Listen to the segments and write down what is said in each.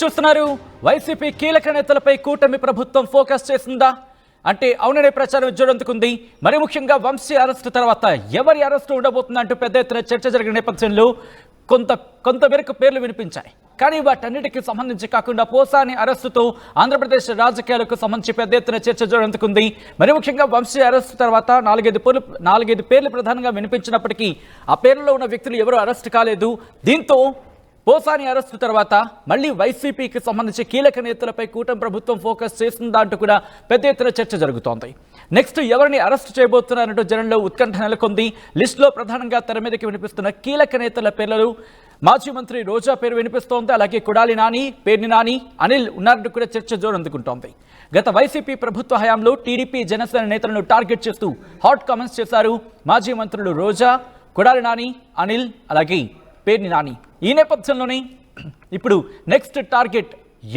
చూస్తున్నారు వైసీపీ కీలక నేతలపై కూటమి ప్రభుత్వం ఫోకస్ చేసిందా అంటే అవుననే ప్రచారం జోరందుకుంది. మరి ముఖ్యంగా వంశీ అరెస్టు తర్వాత ఎవరి అరెస్టు ఉండబోతుందంటూ పెద్ద ఎత్తున చర్చ జరిగిన నేపథ్యంలో కొంతమేరకు పేర్లు వినిపించాయి. కానీ వాటన్నిటికీ సంబంధించి కాకుండా పోసాని అరెస్టుతో ఆంధ్రప్రదేశ్ రాజకీయాలకు సంబంధించి పెద్ద ఎత్తున చర్చ జోరందుకుంది. మరి ముఖ్యంగా వంశీ అరెస్టు తర్వాత నాలుగైదు పేర్లు ప్రధానంగా వినిపించినప్పటికీ ఆ పేర్లలో ఉన్న వ్యక్తులు ఎవరు అరెస్టు కాలేదు. దీంతో పోసాని అరెస్టు తర్వాత మళ్ళీ వైసీపీకి సంబంధించి కీలక నేతలపై కూటమి ప్రభుత్వం ఫోకస్ చేస్తుందా అంటూ కూడా పెద్ద ఎత్తున చర్చ జరుగుతోంది. నెక్స్ట్ ఎవరిని అరెస్టు చేయబోతున్నారంటూ జనంలో ఉత్కంఠ నెలకొంది. లిస్టులో ప్రధానంగా తెర మీదకి వినిపిస్తున్న కీలక నేతల పేర్లు మాజీ మంత్రి రోజా పేరు వినిపిస్తోంది. అలాగే కొడాలి నాని, పేర్ని నాని, అనిల్ ఉన్నారంటూ కూడా చర్చ జోరందుకుంటోంది. గత వైసీపీ ప్రభుత్వ హయాంలో టీడీపీ జనసేన నేతలను టార్గెట్ చేస్తూ హాట్ కామెంట్స్ చేశారు మాజీ మంత్రులు రోజా, కొడాలి నాని, అనిల్ అలాగే పేర్ని నాని. ఈ నేపథ్యంలోనే ఇప్పుడు నెక్స్ట్ టార్గెట్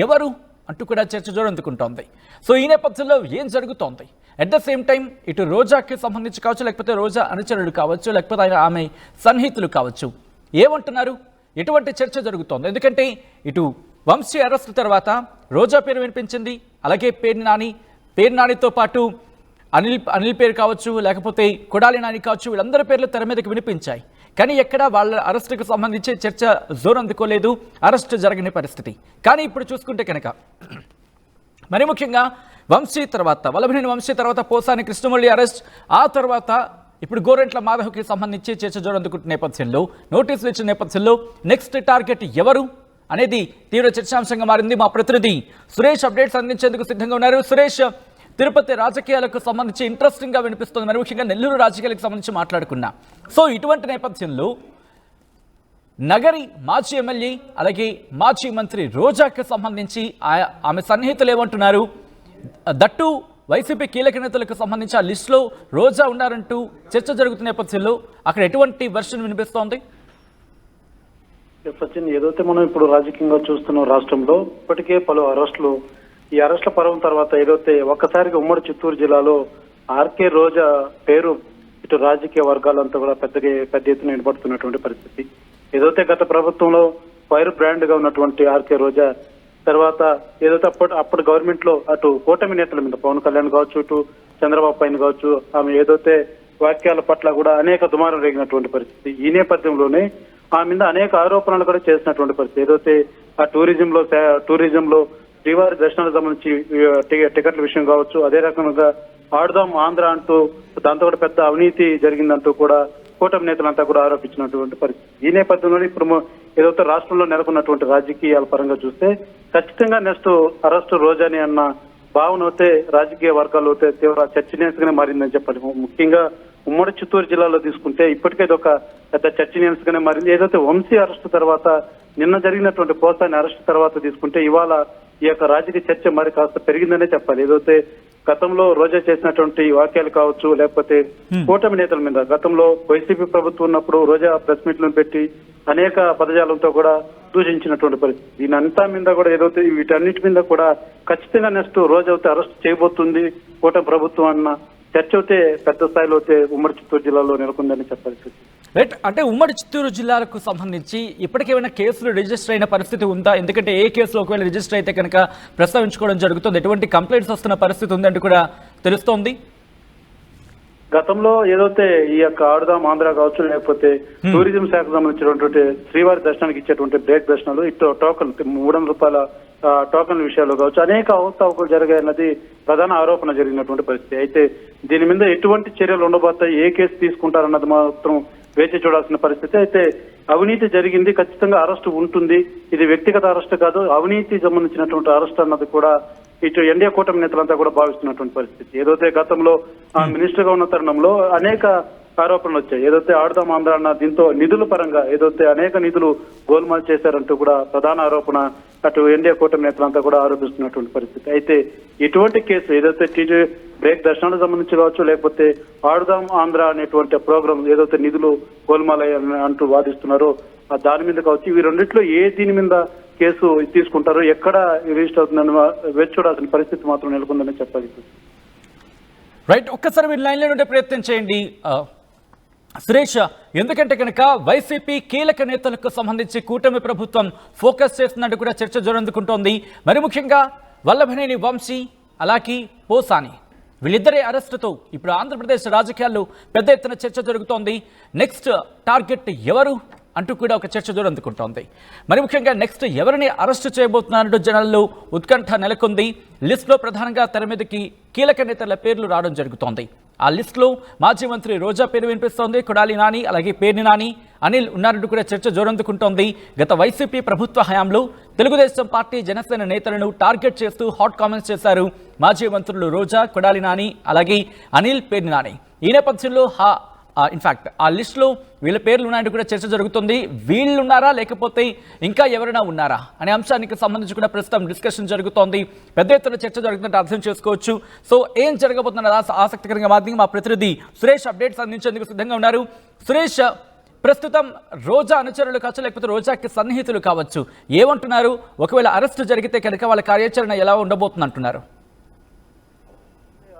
ఎవరు అంటూ కూడా చర్చ జోరందుకుంటోంది. సో ఈ నేపథ్యంలో ఏం జరుగుతోంది? అట్ ద సేమ్ టైం ఇటు రోజాకి సంబంధించి కావచ్చు, లేకపోతే రోజా అనుచరులు కావచ్చు, లేకపోతే ఆమె సన్నిహితులు కావచ్చు, ఏమంటున్నారు? ఎటువంటి చర్చ జరుగుతోంది? ఎందుకంటే ఇటు వంశీ అరెస్టు తర్వాత రోజా పేరు వినిపించింది, అలాగే పేర్ని నానితో పాటు అనిల్ పేరు కావచ్చు, లేకపోతే కొడాలి నాని కావచ్చు, వీళ్ళందరి పేర్లు తెర మీదకి వినిపించాయి. కానీ ఎక్కడ వాళ్ళ అరెస్టుకు సంబంధించి చర్చ జోరందుకోలేదు, అరెస్టు జరగని పరిస్థితి. కానీ ఇప్పుడు చూసుకుంటే కనుక మరి ముఖ్యంగా వంశీ తర్వాత వల్లభనేని వంశీ తర్వాత పోసాని కృష్ణమురళి అరెస్ట్, ఆ తర్వాత ఇప్పుడు గోరెంట్ల మాధవ్కి సంబంధించి చర్చ జోరందుకుంటున్న నేపథ్యంలో నోటీసులు ఇచ్చిన నేపథ్యంలో నెక్స్ట్ టార్గెట్ ఎవరు అనేది తీవ్ర చర్చాంశంగా మారింది. మా ప్రతినిధి సురేష్ అప్డేట్స్ అందించేందుకు సిద్ధంగా ఉన్నారు. సురేష్, తిరుపతి రాజకీయాలకు సంబంధించి ఇంట్రెస్టింగ్గా వినిపిస్తుంది, మరి ముఖ్యంగా నెల్లూరు రాజకీయాలకు సంబంధించి మాట్లాడుకున్నా. సో ఇటువంటి నేపథ్యంలో నగరి మాజీ ఎమ్మెల్యే అలాగే మాజీ మంత్రి రోజాకి సంబంధించి ఆమె సన్నిహితులు ఏమంటున్నారు? దట్టు వైసీపీ కీలక నేతలకు సంబంధించి ఆ లిస్టులో రోజా ఉన్నారంటూ చర్చ జరుగుతున్న నేపథ్యంలో అక్కడ ఎటువంటి వెర్షన్ వినిపిస్తోంది? సచిన్, ఏదైతే మనం ఇప్పుడు రాజకీయంగా చూస్తున్నాం రాష్ట్రంలో ఇప్పటికే పలు అరెస్టులు, ఈ అరెస్టుల పర్వం తర్వాత ఏదైతే ఒక్కసారిగా ఉమ్మడి చిత్తూరు జిల్లాలో ఆర్కే రోజా పేరు ఇటు రాజకీయ వర్గాలంతా కూడా పెద్ద ఎత్తున వినపడుతున్నటువంటి పరిస్థితి. ఏదైతే గత ప్రభుత్వంలో ఫైర్ బ్రాండ్ గా ఉన్నటువంటి ఆర్కే రోజా తర్వాత ఏదైతే అప్పుడు గవర్నమెంట్ లో అటు కూటమి నేతల మీద పవన్ కళ్యాణ్ కావచ్చు, ఇటు చంద్రబాబు పైన కావచ్చు, ఆమె ఏదైతే వాక్యాల పట్ల కూడా అనేక దుమారం రేగినటువంటి పరిస్థితి. ఈ నేపథ్యంలోనే ఆమె మీద అనేక ఆరోపణలు కూడా చేసినటువంటి పరిస్థితి. ఏదైతే ఆ టూరిజంలో శ్రీవారి దర్శనాలకు సంబంధించి టికెట్ల విషయం కావచ్చు, అదే రకంగా ఆడుదాం ఆంధ్ర అంటూ దాంతో కూడా పెద్ద అవినీతి జరిగిందంటూ కూడా కూటమి నేతలంతా కూడా ఆరోపించినటువంటి పరిస్థితి. ఈ నేపథ్యంలో ఇప్పుడు ఏదైతే రాష్ట్రంలో నెలకొన్నటువంటి రాజకీయాల పరంగా చూస్తే ఖచ్చితంగా నెక్స్ట్ అరెస్టు రోజాని అన్న భావన అయితే రాజకీయ వర్గాల్లో అయితే తీవ్ర చర్చనీయాంశంగానే మారిందని చెప్పాలి. ముఖ్యంగా ఉమ్మడి చిత్తూరు జిల్లాలో తీసుకుంటే ఇప్పటికే ఇది ఒక పెద్ద చర్చనీయాంశంగానే మారింది. ఏదైతే వంశీ అరెస్టు తర్వాత నిన్న జరిగినటువంటి పోసాని అరెస్టు తర్వాత తీసుకుంటే ఇవాళ ఈ యొక్క రాజకీయ చర్చ మరి కాస్త పెరిగిందనే చెప్పాలి. ఏదైతే గతంలో రోజా చేసినటువంటి వాక్యాలు కావచ్చు, లేకపోతే కూటమి నేతల మీద గతంలో వైసీపీ ప్రభుత్వం ఉన్నప్పుడు రోజా ప్రెస్ మీట్లను పెట్టి అనేక పదజాలంతో కూడా దూషించినటువంటి పరిస్థితి. దీని అంతా మీద కూడా ఏదైతే వీటన్నిటి మీద కూడా ఖచ్చితంగా నెక్స్ట్ రోజా అయితే అరెస్ట్ చేయబోతుంది కూటమి ప్రభుత్వం అన్న చర్చ అయితే పెద్ద స్థాయిలో అయితే ఉమ్మడి చిత్తూరు జిల్లాలో నెలకొందని చెప్పాలి. రైట్, అంటే ఉమ్మడి చిత్తూరు జిల్లాలకు సంబంధించి ఇప్పటికేమైనా కేసులు రిజిస్టర్ అయిన పరిస్థితి ఉందా? ఎందుకంటే ఏ కేసులో ఒకవేళ రిజిస్టర్ అయితే కనుక ప్రస్తావించుకోవడం జరుగుతుంది, ఎటువంటి కంప్లైంట్స్ వస్తున్న పరిస్థితి ఉందంటూ కూడా తెలుస్తోంది. గతంలో ఏదైతే ఈ యొక్క ఆడుదాం ఆంధ్ర కావచ్చు, లేకపోతే టూరిజం శాఖకు సంబంధించినటువంటి శ్రీవారి దర్శనానికి ఇచ్చేటువంటి బ్రేక్ దర్శనాలు ఇటు టోకన్ 300 రూపాయల టోకన్ల విషయాల్లో కావచ్చు అనేక అవకతవకలు జరిగాయన్నది ప్రధాన ఆరోపణ జరిగినటువంటి పరిస్థితి. అయితే దీని మీద ఎటువంటి చర్యలు ఉండబోతాయి, ఏ కేసు తీసుకుంటారన్నది మాత్రం వేచి చూడాల్సిన పరిస్థితి. అయితే అవినీతి జరిగింది, ఖచ్చితంగా అరెస్టు ఉంటుంది. ఇది వ్యక్తిగత అరెస్టు కాదు, అవినీతి సంబంధించినటువంటి అరెస్ట్ అన్నది కూడా ఇటు ఎన్డీఏ కూటమి నేతలంతా కూడా భావిస్తున్నటువంటి పరిస్థితి. ఏదైతే గతంలో మినిస్టర్ గా ఉన్న తరుణంలో అనేక ఆరోపణలు వచ్చాయి. ఏదైతే ఆడుదాం ఆంధ్ర అన్న దీంతో నిధుల పరంగా ఏదైతే అనేక నిధులు గోల్మాల్ చేశారంటూ కూడా ప్రధాన ఆరోపణ అటు ఎన్డీఏ కూటమి నేతలంతా కూడా ఆరోపిస్తున్నటువంటి పరిస్థితి. అయితే ఇటువంటి కేసు ఏదైతే టీటీ బ్రేక్ దర్శనాలకు సంబంధించి కావచ్చు, లేకపోతే ఆడుదాం ఆంధ్ర అనేటువంటి ప్రోగ్రాం ఏదైతే నిధులు గోల్మాల్ అంటూ వాదిస్తున్నారో దాని మీద కావచ్చు, ఇవి రెండిట్లో ఏ దీని మీద కేసు తీసుకుంటారో, ఎక్కడ రిజిస్టర్ అవుతుందని వేచి చూడాల్సిన పరిస్థితి మాత్రం నెలకొందని చెప్పాలి. రైట్, ఒక్కసారి మీరు లైన్లో ఉండే ప్రయత్నం చేయండి. సురేష్, ఎందుకంటే కనుక వైసీపీ కీలక నేతలకు సంబంధించి కూటమి ప్రభుత్వం ఫోకస్ చేస్తున్నట్టు కూడా చర్చ జోరందుకుంటోంది. మరి ముఖ్యంగా వల్లభనేని వంశీ అలాగే పోసాని వీళ్ళిద్దరి అరెస్టుతో ఇప్పుడు ఆంధ్రప్రదేశ్ రాజకీయాల్లో పెద్ద ఎత్తున చర్చ జరుగుతోంది. నెక్స్ట్ టార్గెట్ ఎవరు అంటూ కూడా ఒక చర్చ జోరందుకుంటోంది. మరి ముఖ్యంగా నెక్స్ట్ ఎవరిని అరెస్టు చేయబోతున్నారంటూ జనాల్లో ఉత్కంఠ నెలకొంది. లిస్టులో ప్రధానంగా తెర మీదకి కీలక నేతల పేర్లు రావడం జరుగుతోంది. ఆ లిస్టులో మాజీ మంత్రి రోజా పేరు వినిపిస్తోంది. కొడాలి నాని అలాగే పేర్ని నాని, అనిల్ ఉన్నారంటూ కూడా చర్చ జోరందుకుంటోంది. గత వైసీపీ ప్రభుత్వ హయాంలో తెలుగుదేశం పార్టీ జనసేన నేతలను టార్గెట్ చేస్తూ హాట్ కామెంట్స్ చేశారు మాజీ మంత్రులు రోజా, కొడాలి నాని అలాగే అనిల్, పేర్ని నాని. ఈ నేపథ్యంలో ఇన్ఫాక్ట్ ఆ లిస్టులో వీళ్ళ పేర్లు ఉన్నాయంటూ కూడా చర్చ జరుగుతుంది. వీళ్ళు ఉన్నారా లేకపోతే ఇంకా ఎవరైనా ఉన్నారా అనే అంశానికి సంబంధించి కూడా ప్రస్తుతం డిస్కషన్ జరుగుతోంది. పెద్ద ఎత్తున చర్చ జరుగుతుంటే అర్థం చేసుకోవచ్చు. సో ఏం జరగబోతున్న ఆసక్తికరంగా మాత్రం మా ప్రతినిధి సురేష్ అప్డేట్స్ అందించేందుకు సిద్ధంగా ఉన్నారు. సురేష్, ప్రస్తుతం రోజా అనుచరులు కావచ్చు లేకపోతే రోజాకి సన్నిహితులు కావచ్చు, ఏమంటున్నారు? ఒకవేళ అరెస్టు జరిగితే కనుక వాళ్ళ కార్యాచరణ ఎలా ఉండబోతుంది అంటున్నారు?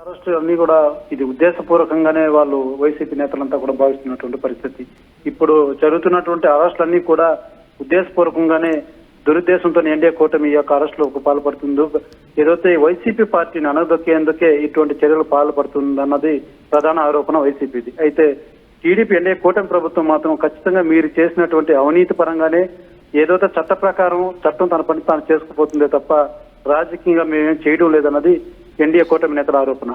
అరెస్టు అన్ని కూడా ఇది ఉద్దేశపూర్వకంగానే వాళ్ళు వైసీపీ నేతలంతా కూడా భావిస్తున్నటువంటి పరిస్థితి. ఇప్పుడు జరుగుతున్నటువంటి అరెస్టులన్నీ కూడా ఉద్దేశపూర్వకంగానే దురుద్దేశంతో ఎన్డీఏ కూటమి ఈ యొక్క అరెస్టులకు పాల్పడుతుందో, ఏదైతే వైసీపీ పార్టీని అనగదొక్కేందుకే ఇటువంటి చర్యలు పాల్పడుతుందన్నది ప్రధాన ఆరోపణ వైసీపీది. అయితే టీడీపీ ఎన్డీఏ కూటమి ప్రభుత్వం మాత్రం ఖచ్చితంగా మీరు చేసినటువంటి అవినీతి పరంగానే ఏదైతే చట్ట ప్రకారం చట్టం తన పని తాను చేసుకుపోతుందే తప్ప రాజకీయంగా మేమేం చేయడం లేదన్నది ఎన్డీఏ కూటమి నేతల ఆరోపణ.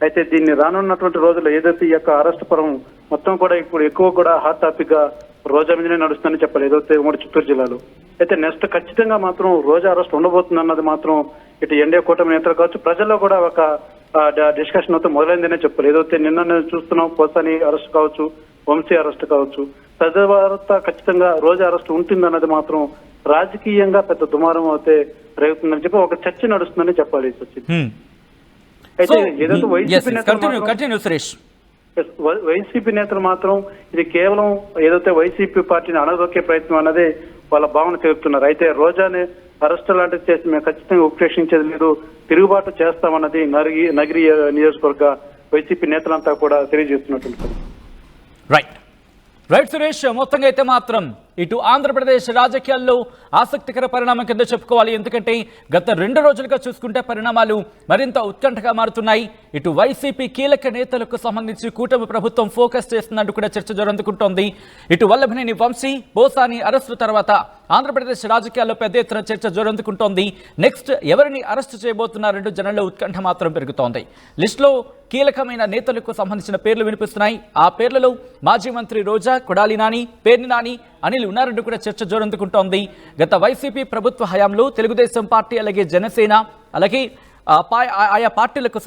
అయితే దీన్ని రానున్నటువంటి రోజుల్లో ఏదైతే ఈ యొక్క అరెస్ట్ పరం మొత్తం కూడా ఇప్పుడు ఎక్కువ కూడా హాట్ టాపిక్ గా రోజా మీదనే నడుస్తుందని చెప్పాలి, ఏదైతే ఉమ్మడి చిత్తూరు జిల్లాలో. అయితే నెక్స్ట్ ఖచ్చితంగా మాత్రం రోజా అరెస్ట్ ఉండబోతుంది అన్నది మాత్రం ఇటు ఎన్డీఏ కూటమి నేతలు కావచ్చు, ప్రజల్లో కూడా ఒక డిస్కషన్ అయితే మొదలైందనే చెప్పాలి. ఏదైతే నిన్న చూస్తున్నాం పోసాని అరెస్ట్ కావచ్చు, వంశీ అరెస్ట్ కావచ్చు, ప్రజావార్త ఖచ్చితంగా రోజా అరెస్ట్ ఉంటుందన్నది మాత్రం రాజకీయంగా పెద్ద దుమారం అయితే రేగుతుందని చెప్పి ఒక చర్చ నడుస్తుందని చెప్పాలి. అయితే ఏదైతే వైసీపీ నేతలు మాత్రం ఇది కేవలం ఏదైతే వైసీపీ పార్టీని అణగదొక్కే ప్రయత్నం అన్నదే వాళ్ళ భావన తెలుపుతున్నారు. అయితే రోజానే అరెస్ట్ లాంటిది చేసి మేము ఖచ్చితంగా ఉపేక్షించేది లేదు, తిరుగుబాటు చేస్తామన్నది నగిరి నియోజకవర్గ వైసీపీ నేతలంతా కూడా తెలియజేస్తున్నట్టు. రైట్ సురేష్, మొత్తంగా అయితే మాత్రం ఇటు ఆంధ్రప్రదేశ్ రాజకీయాల్లో ఆసక్తికర పరిణామం కింద చెప్పుకోవాలి. ఎందుకంటే గత 2 రోజులుగా చూసుకుంటే పరిణామాలు మరింత ఉత్కంఠగా మారుతున్నాయి. ఇటు వైసీపీ కీలక నేతలకు సంబంధించి కూటమి ప్రభుత్వం ఫోకస్ చేస్తున్నట్టు కూడా చర్చ జరుగుతుంటోంది. ఇటు వల్లభనేని వంశీ, పోసాని అరెస్టు తర్వాత ఆంధ్రప్రదేశ్ రాజకీయాల్లో పెద్ద ఎత్తున చర్చ జరుగుతుంటోంది. నెక్స్ట్ ఎవరిని అరెస్టు చేయబోతున్నారంటూ జనంలో ఉత్కంఠ మాత్రం పెరుగుతోంది. లిస్టులో కీలకమైన నేతలకు సంబంధించిన పేర్లు వినిపిస్తున్నాయి. ఆ పేర్లలో మాజీ మంత్రి రోజా, కొడాలి నాని, పేర్ని నాని, అనిల్ ఉన్నారంటూ కూడా చర్చ జోరందుకుంటోంది. గత వైసీపీ ప్రభుత్వ హయాంలో తెలుగుదేశం పార్టీ అలాగే జనసేన అలాగే ఆయా పార్టీలకు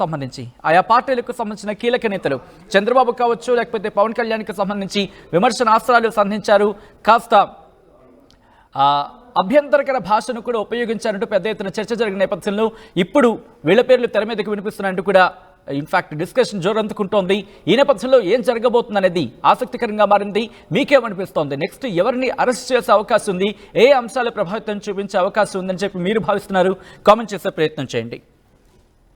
సంబంధించిన కీలక నేతలు చంద్రబాబు కావచ్చు లేకపోతే పవన్ కళ్యాణ్కి సంబంధించి విమర్శనాస్త్రాలు సంధించారు. కాస్త అభ్యంతరకర భాషను కూడా ఉపయోగించారంటూ పెద్ద ఎత్తున చర్చ జరిగిన నేపథ్యంలో ఇప్పుడు వీళ్ళ పేర్లు తెర మీదకి వినిపిస్తున్నాయంటూ కూడా ఇన్ఫాక్ట్ డిస్కషన్ జోరందుకుంటోంది. ఈ నేపథ్యంలో ఏం జరగబోతుంది అనేది ఆసక్తికరంగా మారింది. మీకేమనిపిస్తోంది? నెక్స్ట్ ఎవరిని అరెస్ట్ చేసే అవకాశం ఉంది? ఏ అంశాలు ప్రభావితం చూపించే అవకాశం ఉందని చెప్పి మీరు భావిస్తున్నారు? కామెంట్ చేసే ప్రయత్నం చేయండి.